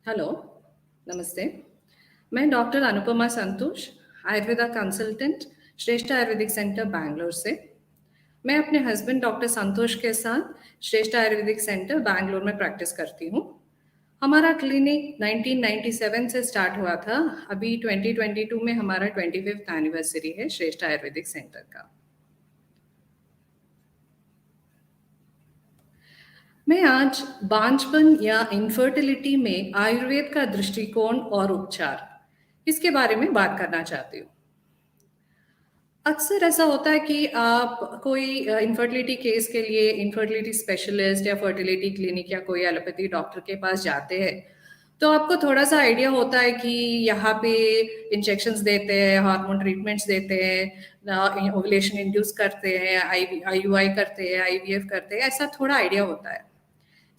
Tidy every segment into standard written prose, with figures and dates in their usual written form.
Hello, नमस्ते। मैं doctor Anupama संतोष, Ayurveda consultant, श्रेष्ठ आयुर्वेदिक सेंटर बैंगलोर से। मैं अपने हस्बैंड डॉक्टर संतोष के साथ श्रेष्ठ आयुर्वेदिक सेंटर बैंगलोर में प्रैक्टिस करती हूँ। हमारा क्लिनिक 1997 से स्टार्ट हुआ था। अभी 2022 में हमारा 25th एनिवर्सरी है श्रेष्ठ आयुर्वेदिक सेंटर का। मैं आज बांझपन या इनफर्टिलिटी में आयुर्वेद का दृष्टिकोण और उपचार इसके बारे में बात करना चाहती हूँ। अक्सर ऐसा होता है कि आप कोई इनफर्टिलिटी केस के लिए इनफर्टिलिटी स्पेशलिस्ट या फर्टिलिटी क्लिनिक या कोई एलोपैथी डॉक्टर के पास जाते हैं, तो आपको थोड़ा सा आइडिया होता है कि यहाँ पे इंजेक्शंस देते हैं, हार्मोन ट्रीटमेंट्स देते हैं, ओवुलेशन इंड्यूस करते हैं, आईयूआई करते हैं, आईवीएफ करते हैं, ऐसा थोड़ा आइडिया होता है।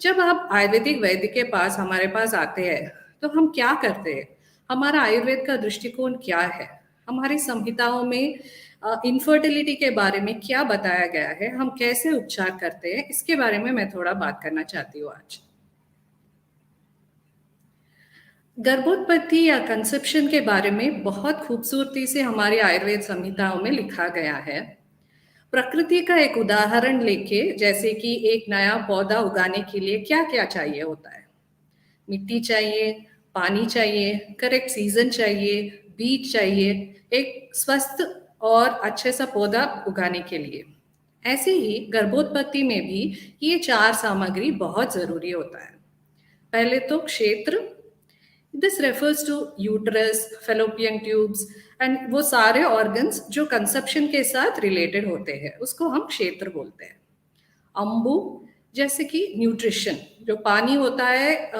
जब आप आयुर्वेदिक वैद्य के पास हमारे पास आते हैं, तो हम क्या करते हैं? हमारा आयुर्वेद का दृष्टिकोण क्या है? हमारी संहिताओं में इनफर्टिलिटी के बारे में क्या बताया गया है? हम कैसे उपचार करते हैं? इसके बारे में मैं थोड़ा बात करना चाहती हूँ आज। गर्भोत्पत्ति या कंसेप्शन के बारे में बहुत खूबसूरती से हमारी आयुर्वेद संहिताओं में लिखा गया है। प्रकृति का एक उदाहरण लेके, जैसे कि एक नया पौधा उगाने के लिए क्या क्या चाहिए होता है? मिट्टी चाहिए, पानी चाहिए, करेक्ट सीजन चाहिए, बीज चाहिए, एक स्वस्थ और अच्छे सा पौधा उगाने के लिए। ऐसे ही गर्भोत्पत्ति में भी ये चार सामग्री बहुत जरूरी होता है। पहले तो क्षेत्र, this refers to uterus, fallopian tubes and वो सारे ऑर्गन्स जो कंसेप्शन के साथ रिलेटेड होते हैं, उसको हम क्षेत्र बोलते हैं। अम्बु, जैसे कि न्यूट्रिशन, जो पानी होता है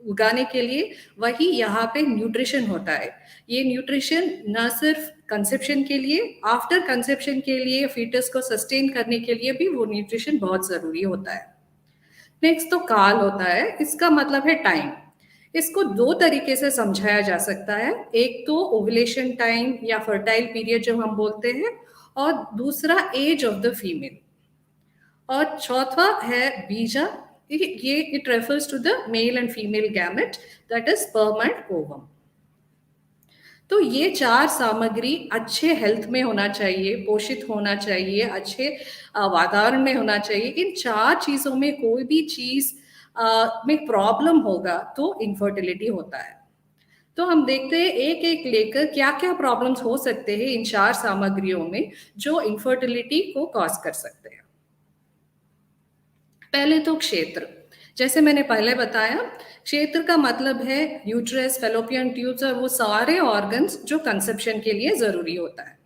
उगाने के लिए, वही यहाँ पे न्यूट्रिशन होता है। ये न्यूट्रिशन न सिर्फ कंसेप्शन के लिए, आफ्टर कंसेप्शन के लिए, फीटस को सस्टेन करने के लिए भी वो न्यूट्रिशन बहुत जरूरी होता है। नेक्स्ट तो काल होता है, इसका मतलब है टाइम। इसको दो तरीके से समझाया जा सकता है। एक तो ओवुलेशन टाइम या फर्टाइल पीरियड जो हम बोलते हैं, और दूसरा एज ऑफ द फीमेल, और चौथा है बीजा। ये it refers to the male and female gamete, that is sperm and ovum. तो ये चार सामग्री अच्छे हेल्थ में होना चाहिए, पोषित होना चाहिए, अच्छे वातावरण में होना चाहिए। इन चार चीजों में कोई भी चीज में प्रॉब्लम होगा तो इनफर्टिलिटी होता है। तो हम देखते हैं एक एक लेकर क्या क्या प्रॉब्लम्स हो सकते हैं इन चार सामग्रियों में, जो इनफर्टिलिटी को कॉज कर सकते हैं। पहले तो क्षेत्र, जैसे मैंने पहले बताया, क्षेत्र का मतलब है यूट्रस, फेलोपियन ट्यूब्स और वो सारे ऑर्गन्स जो कंसेप्शन के लिए जरूरी होता है।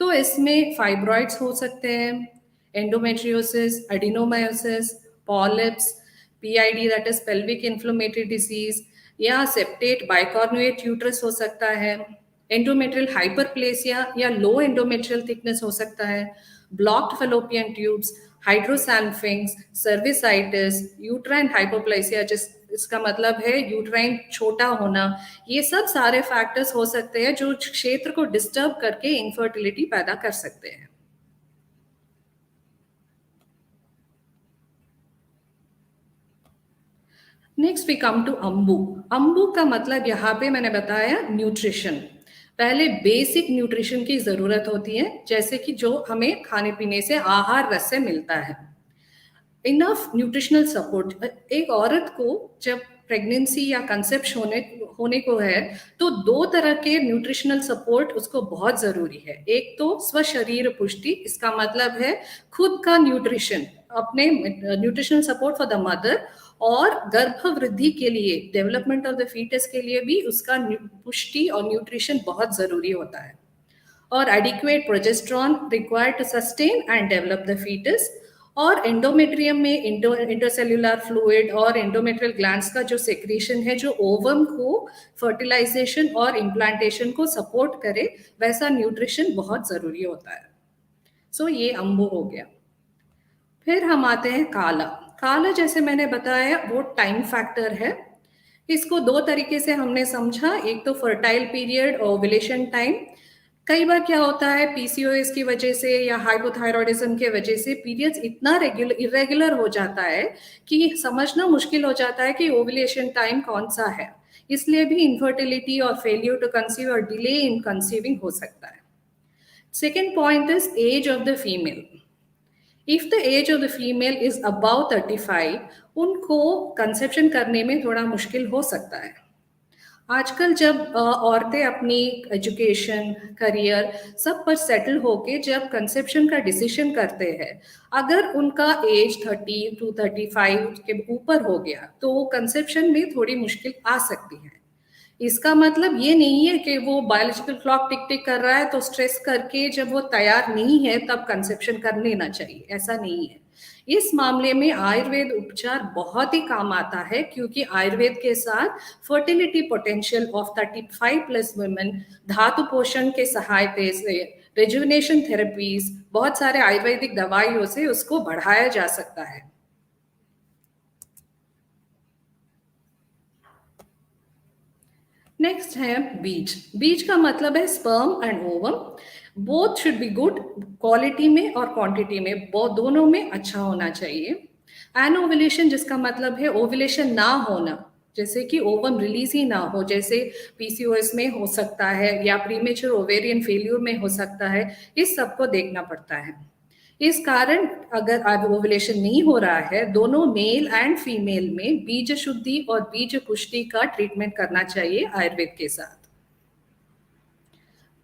तो इसमें फाइब्रॉइड्स हो सकते हैं, endometriosis, adenomyosis, polyps, PID that is pelvic inflammatory disease, या सेप्टेट बाइकॉर्नुएट यूट्रस हो सकता है, एंडोमेट्रियल हाइपरप्लेसिया या लो एंडोमेट्रियल थिकनेस हो सकता है, blocked fallopian tubes, hydrosalpinges, cervicitis, uterine hypoplasia, जिस इसका मतलब है यूट्राइन छोटा होना। ये सब सारे फैक्टर्स हो सकते हैं जो क्षेत्र को डिस्टर्ब करके इनफर्टिलिटी पैदा कर सकते हैं। नेक्स्ट वी कम टू अम्बू। अम्बू का मतलब यहाँ पे मैंने बताया न्यूट्रिशन। पहले बेसिक न्यूट्रिशन की जरूरत होती है, जैसे कि जो हमें खाने पीने से, आहार रस से मिलता है। Enough nutritional support. एक औरत को जब प्रेगनेंसी या कंसेप्शन होने को है, तो दो तरह के न्यूट्रिशनल सपोर्ट उसको बहुत जरूरी है। एक तो स्वशरीर पुष्टि, इसका मतलब है खुद का न्यूट्रिशन, अपने nutritional support for the mother, और गर्भ वृद्धि के लिए, डेवलपमेंट ऑफ द फीटस के लिए भी उसका पुष्टि और न्यूट्रिशन बहुत जरूरी होता है। और adequate progesterone required to sustain and develop the foetus. और एंडोमेट्रियम में इंटरसेल्युलर फ्लूइड और एंडोमेट्रियल ग्लैंड्स का जो सेक्रेशन है, जो ओवम को फर्टिलाइजेशन और इम्प्लांटेशन को सपोर्ट करे, वैसा न्यूट्रिशन बहुत जरूरी होता है। सो ये अम्बु हो गया। फिर हम आते हैं काला। काला, जैसे मैंने बताया, वो टाइम फैक्टर है। इसको दो तरीके से हमने समझा, एक तो फर्टाइल पीरियड, ओवुलेशन टाइम। कई बार क्या होता है, पीसीओएस की वजह से या हाइपोथायरॉयडिज्म के वजह से पीरियड्स इतना इरेगुलर हो जाता है कि समझना मुश्किल हो जाता है कि ओव्यूलेशन टाइम कौन सा है। इसलिए भी इनफर्टिलिटी और फेलियर टू कंसीव और डिले इन कंसीविंग हो सकता है। Second point is age of the female. If the age of the female is above 35, उनको कंसेप्शन करने में थोड़ा मुश्किल हो सकता है। आजकल जब औरतें अपनी एजुकेशन, करियर सब पर सेटल होके जब कंसेप्शन का डिसीजन करते हैं, अगर उनका एज 30 to 35 के ऊपर हो गया तो कंसेप्शन में थोड़ी मुश्किल आ सकती है। इसका मतलब ये नहीं है कि वो बायोलॉजिकल क्लॉक टिक टिक कर रहा है तो स्ट्रेस करके जब वो तैयार नहीं है तब कंसेप्शन कर लेना चाहिए, ऐसा नहीं है। इस मामले में आयुर्वेद उपचार बहुत ही काम आता है, क्योंकि आयुर्वेद के साथ फर्टिलिटी पोटेंशियल ऑफ 35+ वुमेन, धातु पोषण के सहायता से, रेजुविनेशन थेरेपीज, बहुत सारे आयुर्वेदिक दवाइयों से उसको बढ़ाया जा सकता है। नेक्स्ट है बीज। बीज का मतलब है sperm and ovum. Both should be good, quality में और क्वांटिटी में, बहुत दोनों में अच्छा होना चाहिए। एनओवुलेशन जिसका मतलब है ओवुलेशन ना होना, जैसे कि ओवम रिलीज ही ना हो, जैसे पीसीओएस में हो सकता है या प्रीमेच्योर ओवेरियन फेल्यूर में हो सकता है, इस सब को देखना पड़ता है। इस कारण अगर ओवुलेशन नहीं हो रहा है, दोनों मेल एंड फीमेल में बीज शुद्धि और बीज पुष्टि का ट्रीटमेंट करना चाहिए आयुर्वेद के साथ।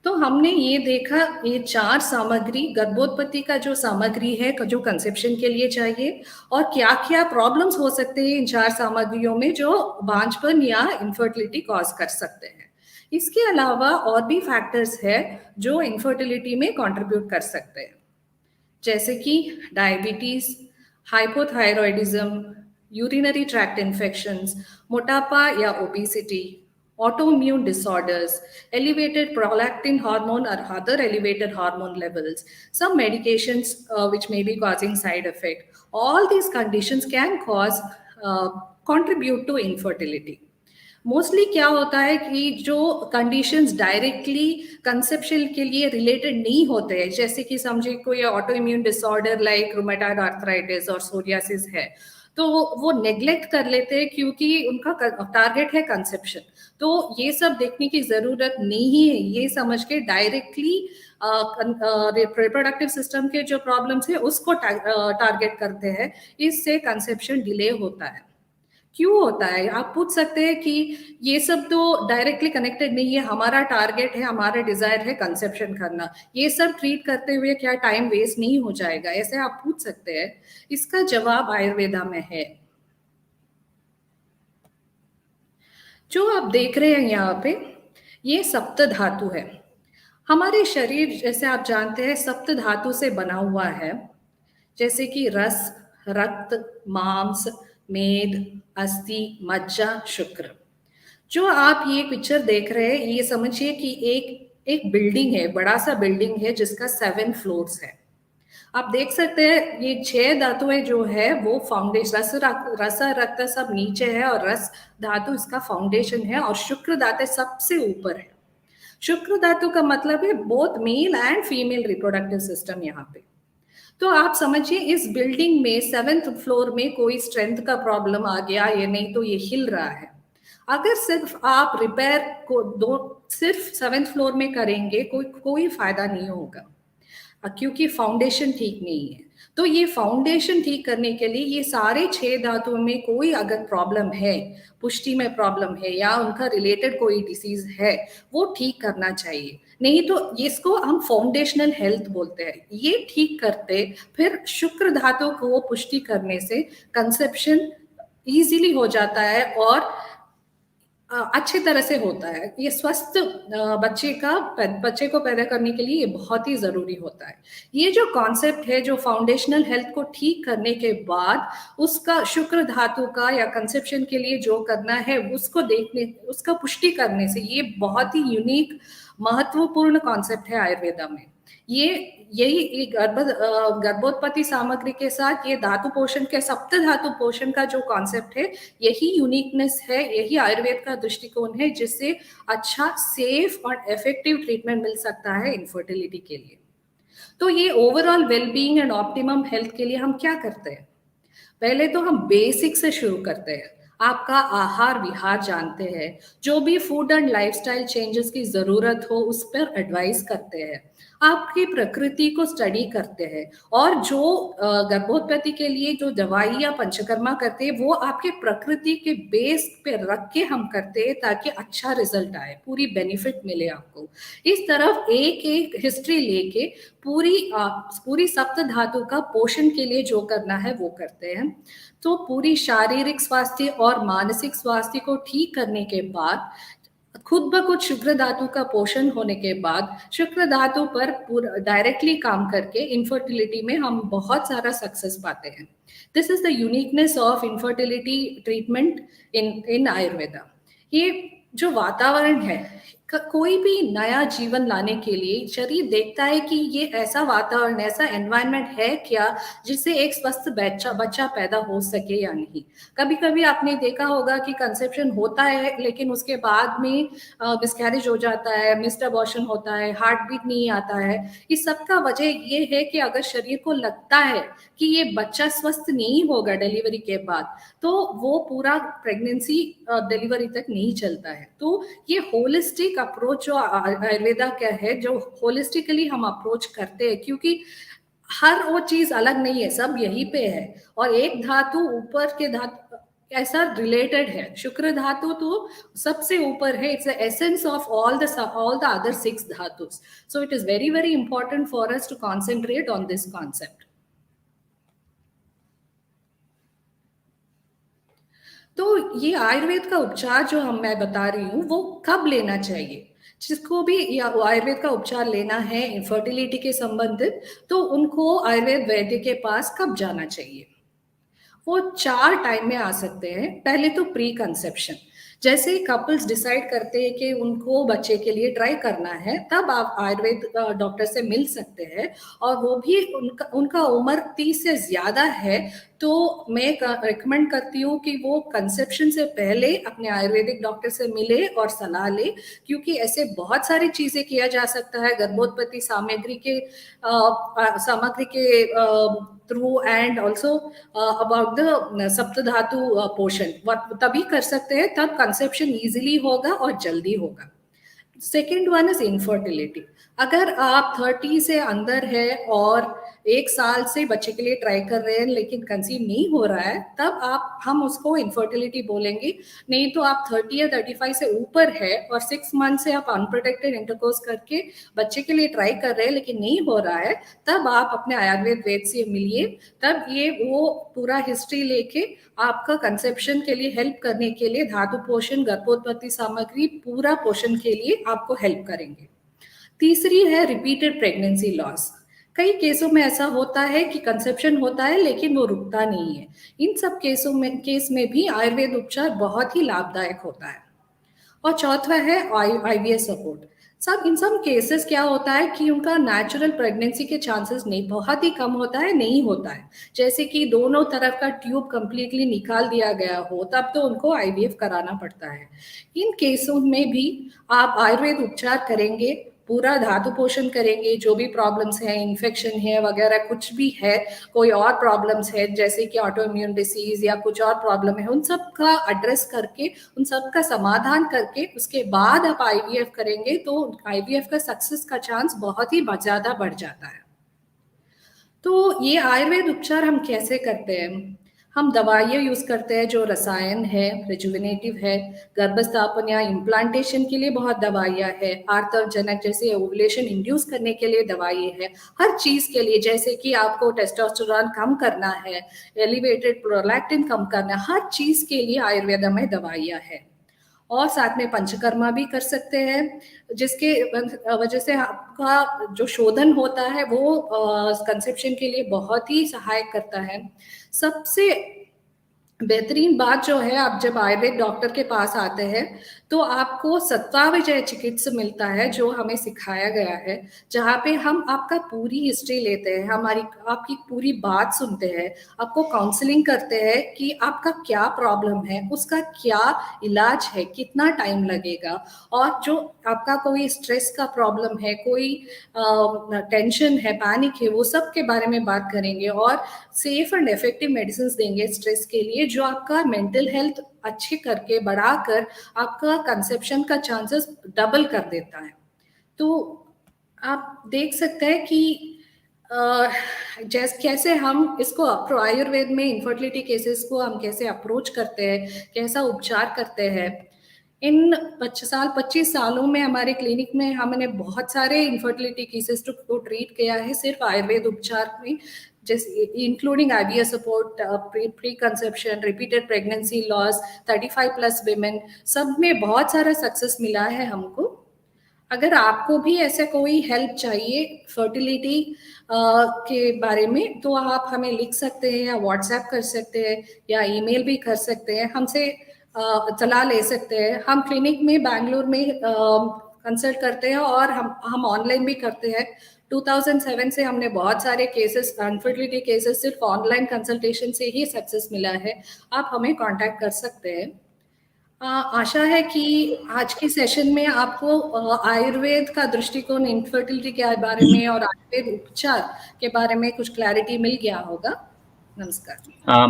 तो हमने ये देखा, ये 4 सामग्री गर्भोत्पत्ति का जो सामग्री है जो कंसेप्शन के लिए चाहिए, और क्या क्या प्रॉब्लम्स हो सकते हैं इन 4 सामग्रियों में जो बांझपन या इनफर्टिलिटी कॉज कर सकते हैं। इसके अलावा और भी फैक्टर्स है जो इनफर्टिलिटी में कंट्रीब्यूट कर सकते हैं, जैसे कि diabetes, hypothyroidism, urinary tract infections, मोटापा या obesity, autoimmune disorders, elevated prolactin hormone or other elevated hormone levels, some medications which may be causing side effect. All these conditions can cause contribute to infertility. Mostly क्या होता है कि जो conditions directly conception के लिए related नहीं होते हैं, जैसे कि समझे कोई auto immune disorder like rheumatoid arthritis और सोरियासिस है, तो वो नेग्लेक्ट कर लेते हैं क्योंकि उनका टारगेट है कंसेप्शन। तो ये सब देखने की जरूरत नहीं है, ये समझ के डायरेक्टली रिप्रोडक्टिव सिस्टम के जो प्रॉब्लम्स है उसको टारगेट करते हैं, इससे कंसेप्शन डिले होता है। क्यों होता है, आप पूछ सकते हैं कि ये सब तो डायरेक्टली कनेक्टेड नहीं है, हमारा टारगेट है, हमारा डिजायर है कंसेप्शन करना, ये सब ट्रीट करते हुए क्या टाइम वेस्ट नहीं हो जाएगा, ऐसे आप पूछ सकते हैं। इसका जवाब आयुर्वेदा में है। जो आप देख रहे हैं यहाँ पे, ये सप्त धातु है। हमारे शरीर, जैसे आप जानते हैं, सप्त धातु से बना हुआ है, जैसे कि रस, रक्त, मांस, मेद, अस्थि, मज्जा, शुक्र। जो आप ये पिक्चर देख रहे हैं, ये समझिए कि एक एक बिल्डिंग है, बड़ा सा बिल्डिंग है जिसका 7 फ्लोर्स है। आप देख सकते हैं ये 6 धातुएं जो है वो फाउंडेशन, रस रक्त सब नीचे है और रस धातु इसका फाउंडेशन है, और शुक्र धातु सबसे ऊपर है। शुक्र धातु का मतलब है both male and female reproductive system यहाँ पे। तो आप समझिए इस बिल्डिंग में 7th फ्लोर में कोई स्ट्रेंथ का प्रॉब्लम आ गया, ये नहीं तो ये हिल रहा है। अगर सिर्फ आप रिपेयर को सिर्फ 7th फ्लोर में करेंगे, कोई फायदा नहीं होगा, क्योंकि फाउंडेशन ठीक नहीं है। तो ये फाउंडेशन ठीक करने के लिए ये सारे 6 धातुओं में कोई अगर प्रॉब्लम है, पुष्टि में प्रॉब्लम है या उनका रिलेटेड कोई डिसीज है, वो ठीक करना चाहिए। नहीं तो इसको हम फाउंडेशनल हेल्थ बोलते हैं। ये ठीक करते फिर शुक्र धातु को पुष्टि करने से कंसेप्शन इजीली हो जाता है और अच्छी तरह से होता है। ये स्वस्थ बच्चे को पैदा करने के लिए ये बहुत ही जरूरी होता है। ये जो कॉन्सेप्ट है, जो फाउंडेशनल हेल्थ को ठीक करने के बाद उसका शुक्र धातु का या कंसेप्शन के लिए जो करना है उसको देखने, उसका पुष्टि करने से, ये बहुत ही यूनिक महत्वपूर्ण कॉन्सेप्ट है आयुर्वेदा में। ये यही गर्भोत्पत्ति सामग्री के साथ ये धातु पोषण के सप्त धातु पोषण का जो कॉन्सेप्ट है, यही यूनिकनेस है, यही आयुर्वेद का दृष्टिकोण है, जिससे अच्छा, सेफ और इफेक्टिव ट्रीटमेंट मिल सकता है इनफर्टिलिटी के लिए। तो ये overall wellbeing and optimum health के लिए हम क्या करते हैं? पहले तो हम बेसिक से शुरू करते हैं। आपका आहार विहार जानते हैं, जो भी फूड एंड लाइफस्टाइल चेंजेस की जरूरत हो उस पर एडवाइस करते हैं, आपकी प्रकृति को स्टडी करते हैं, और जो गर्भोत्पत्ति के लिए जो दवाई या पंचकर्मा करते हैं वो आपके प्रकृति के बेस पे रख के हम करते हैं, ताकि अच्छा रिजल्ट आए, पूरी बेनिफिट मिले आपको। इस तरफ एक एक हिस्ट्री लेके पूरी सप्त धातु का पोषण के लिए जो करना है वो करते हैं। तो पूरी शारीरिक स्वास्थ्य और मानसिक स्वास्थ्य को ठीक करने के बाद, खुद ब खुद शुक्र धातु का पोषण होने के बाद, शुक्र धातु पर पूरा डायरेक्टली काम करके इनफर्टिलिटी में हम बहुत सारा सक्सेस पाते हैं। This is the uniqueness of infertility treatment इन आयुर्वेदा। ये जो वातावरण है, कोई भी नया जीवन लाने के लिए शरीर देखता है कि ये ऐसा वातावरण, ऐसा एनवायरनमेंट है क्या जिससे एक स्वस्थ बच्चा पैदा हो सके या नहीं। कभी कभी आपने देखा होगा कि कंसेप्शन होता है लेकिन उसके बाद में मिसकैरेज हो जाता है, मिस्ड अबॉर्शन होता है, हार्ट बीट नहीं आता है। इस सब का वजह ये है कि अगर शरीर को लगता है कि ये बच्चा स्वस्थ नहीं होगा डिलीवरी के बाद, तो वो पूरा प्रेगनेंसी डिलीवरी तक नहीं चलता है। तो ये होलिस्टिक अप्रोच जो आयुर्वेदा का है, जो होलिस्टिकली हम अप्रोच करते हैं, क्योंकि हर वो चीज अलग नहीं है, सब यहीं पे है, और एक धातु ऊपर के धातु ऐसा रिलेटेड है। शुक्र धातु तो सबसे ऊपर है, it's the essence of all the other 6 dhatus. So it is very very important for us to concentrate on this concept. तो ये आयुर्वेद का उपचार जो मैं बता रही हूँ वो कब लेना चाहिए? जिसको भी या आयुर्वेद का उपचार लेना है इनफर्टिलिटी के संबंधित, तो उनको आयुर्वेद वैद्य के पास कब जाना चाहिए? वो 4 टाइम में आ सकते हैं। पहले तो प्री कंसेप्शन, जैसे कपल्स डिसाइड करते हैं कि उनको बच्चे के लिए ट्राई करना है, तब आप आयुर्वेद डॉक्टर से मिल सकते हैं। और वो भी उनका उम्र 30 से ज्यादा है, तो मैं रिकमेंड करती हूँ कि वो कंसेप्शन से पहले अपने आयुर्वेदिक डॉक्टर से मिले और सलाह ले, क्योंकि ऐसे बहुत सारी चीजें किया जा सकता है गर्भोत्पत्ति सामग्री के through, and also about the सप्त धातु पोषण तभी कर सकते हैं, तब कंसेप्शन इजीली होगा और जल्दी होगा। Second one is infertility. अगर आप 30 से अंदर है और 1 साल से बच्चे के लिए ट्राई कर रहे हैं लेकिन कंसीव नहीं हो रहा है, तब हम उसको इनफर्टिलिटी बोलेंगे। नहीं तो आप 30 या 35 से ऊपर है और 6 मंथ से आप अनप्रोटेक्टेड इंटरकोर्स करके बच्चे के लिए ट्राई कर रहे हैं लेकिन नहीं हो रहा है, तब आप अपने आयुर्वेद वैद्य से मिलिए। तब ये वो पूरा हिस्ट्री लेके आपका कंसेप्शन के लिए हेल्प करने के लिए धातु पोषण, गर्भोत्पत्ति सामग्री, पूरा पोषण के लिए आपको हेल्प करेंगे। तीसरी है रिपीटेड प्रेगनेंसी लॉस। कई केसों में ऐसा होता है कि कंसेप्शन होता है लेकिन वो रुकता नहीं है। इन सब केस में भी आयुर्वेद उपचार बहुत ही लाभदायक होता है। और चौथा है आईवीएफ सपोर्ट। इन सम केसेस क्या होता है कि उनका नेचुरल प्रेगनेंसी के चांसेस नहीं, बहुत ही कम होता है, नहीं होता है। जैसे कि दोनों तरफ का ट्यूब कंप्लीटली निकाल दिया गया हो, तब तो उनको आईवीएफ कराना पड़ता है। इन केसों में भी आप आयुर्वेद उपचार करेंगे, पूरा धातु पोषण करेंगे। जो भी प्रॉब्लम्स हैं, इन्फेक्शन है वगैरह कुछ भी है, कोई और प्रॉब्लम्स है जैसे कि ऑटो इम्यून डिसीज या कुछ और प्रॉब्लम है, उन सब का एड्रेस करके, उन सब का समाधान करके उसके बाद आप आईवीएफ करेंगे, तो आईवीएफ का सक्सेस का चांस बहुत ही ज्यादा बढ़ जाता है। तो ये आयुर्वेद उपचार हम कैसे करते हैं? हम दवाइयाँ यूज करते हैं जो रसायन है, रिजुविनेटिव है। गर्भस्थापन या इम्प्लांटेशन के लिए बहुत दवाइयाँ है। आर्तवजनक जैसे ओवुलेशन इंड्यूस करने के लिए दवाइयाँ है। हर चीज के लिए, जैसे कि आपको टेस्टोस्टेरोन कम करना है, एलिवेटेड प्रोलैक्टिन कम करना है, हर चीज के लिए आयुर्वेद में दवाइयाँ है। और साथ में पंचकर्मा भी कर सकते हैं, जिसके वजह से आपका जो शोधन होता है वो कंसेप्शन के लिए बहुत ही सहायक करता है। सबसे बेहतरीन बात जो है, आप जब आयुर्वेद डॉक्टर के पास आते हैं तो आपको सत्ताविजय चिकित्सा मिलता है जो हमें सिखाया गया है, जहाँ पे हम आपका पूरी हिस्ट्री लेते हैं, हमारी आपकी पूरी बात सुनते हैं, आपको काउंसलिंग करते हैं कि आपका क्या प्रॉब्लम है, उसका क्या इलाज है, कितना टाइम लगेगा, और जो आपका कोई स्ट्रेस का प्रॉब्लम है, कोई टेंशन है, पैनिक है, वो सब के बारे में बात करेंगे और सेफ एंड इफेक्टिव मेडिसिन देंगे स्ट्रेस के लिए, जो आपका मेंटल हेल्थ अच्छे करके बढ़ाकर आपका कंसेप्शन का चांसेस डबल कर देता है। तो आप देख सकते हैं कि जैसे कैसे हम इसको आयुर्वेद में इनफर्टिलिटी केसेस को हम कैसे अप्रोच करते हैं, कैसा उपचार करते हैं। इन 25 सालों में हमारे क्लिनिक में हमने बहुत सारे इनफर्टिलिटी केसेस को ट्रीट किया है सिर्फ आयुर्वेद उपचार में, जैसे including IVF support, pre conception, repeated pregnancy loss, 35 plus women, सब में बहुत सारा सक्सेस मिला है हमको। अगर आपको भी ऐसा कोई हेल्प चाहिए फर्टिलिटी के बारे में, तो आप हमें लिख सकते हैं या व्हाट्सएप कर सकते हैं या ईमेल भी कर सकते हैं, हमसे सलाह ले सकते हैं। हम क्लिनिक में बैंगलोर में कंसल्ट करते हैं और हम ऑनलाइन भी करते हैं। 2007 से हमने बहुत सारे केसेस, अनफर्टिलिटी केसेस सिर्फ ऑनलाइन कंसल्टेशन से ही सक्सेस मिला है। आप हमें कांटेक्ट कर सकते हैं। आशा है कि आज के सेशन में आपको आयुर्वेद का दृष्टिकोण इनफर्टिलिटी के बारे में और आयुर्वेद उपचार के बारे में कुछ क्लैरिटी मिल गया होगा। नमस्कार।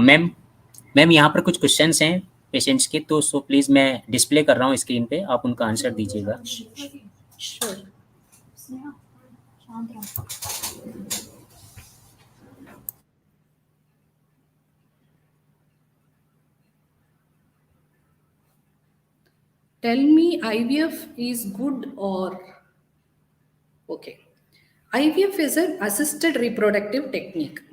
मैम यहाँ पर कुछ क्वेश्चंस हैं पेशेंट्स के, तो सो प्लीज मैं डिस्प्ले कर रहा हूँ स्क्रीन पे, आप उनका आंसर दीजिएगा। Sure. Tell me IVF is good or okay. IVF is an assisted reproductive technique.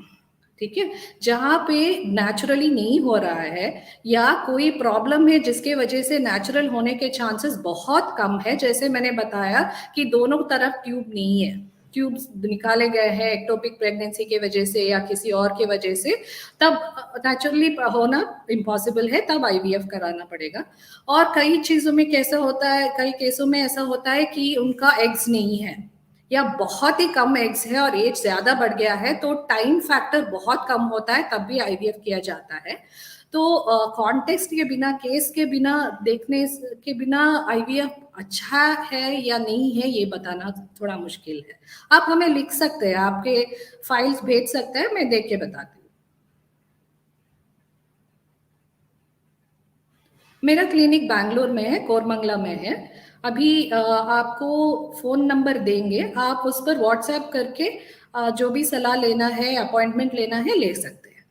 ठीक है, जहाँ पे नेचुरली नहीं हो रहा है या कोई प्रॉब्लम है जिसके वजह से नेचुरल होने के चांसेस बहुत कम है, जैसे मैंने बताया कि दोनों तरफ ट्यूब नहीं है, ट्यूब्स निकाले गए हैं एक्टोपिक प्रेगनेंसी के वजह से या किसी और के वजह से, तब नेचुरली होना इम्पॉसिबल है, तब आईवीएफ कराना पड़ेगा। और कई चीज़ों में कैसा होता है, कई केसों में ऐसा होता है कि उनका एग्स नहीं है या बहुत ही कम एग्स है और एज ज्यादा बढ़ गया है, तो टाइम फैक्टर बहुत कम होता है, तब भी आईवीएफ किया जाता है। तो कॉन्टेक्स्ट के बिना, केस के बिना, देखने के बिना आईवीएफ अच्छा है या नहीं है ये बताना थोड़ा मुश्किल है। आप हमें लिख सकते हैं, आपके फाइल्स भेज सकते हैं, मैं देख के बताती हूँ। मेरा क्लिनिक बैंगलोर में है, कोरमंगला में है। अभी आपको फोन नंबर देंगे, आप उस पर व्हाट्सएप करके जो भी सलाह लेना है, अपॉइंटमेंट लेना है, ले सकते हैं।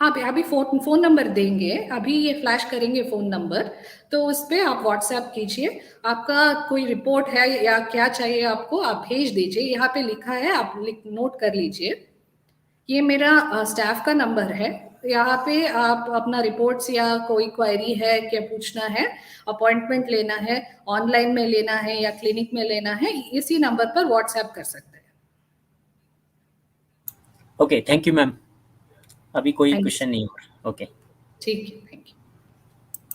हाँ, अभी फोन नंबर देंगे, अभी ये फ्लैश करेंगे फोन नंबर, तो उस पर आप व्हाट्सएप कीजिए। आपका कोई रिपोर्ट है या क्या चाहिए आपको, आप भेज दीजिए। यहाँ पे लिखा है, आप नोट कर लीजिए। ये मेरा स्टाफ का नंबर है। यहाँ पे आप अपना रिपोर्ट्स या कोई क्वेरी है, क्या पूछना है, अपॉइंटमेंट लेना है, ऑनलाइन में लेना है या क्लिनिक में लेना है, इसी नंबर पर व्हाट्सएप कर सकते हैं। Okay, thank you ma'am. अभी कोई क्वेश्चन नहीं हो रहा। ओके, ठीक है, थैंक यू।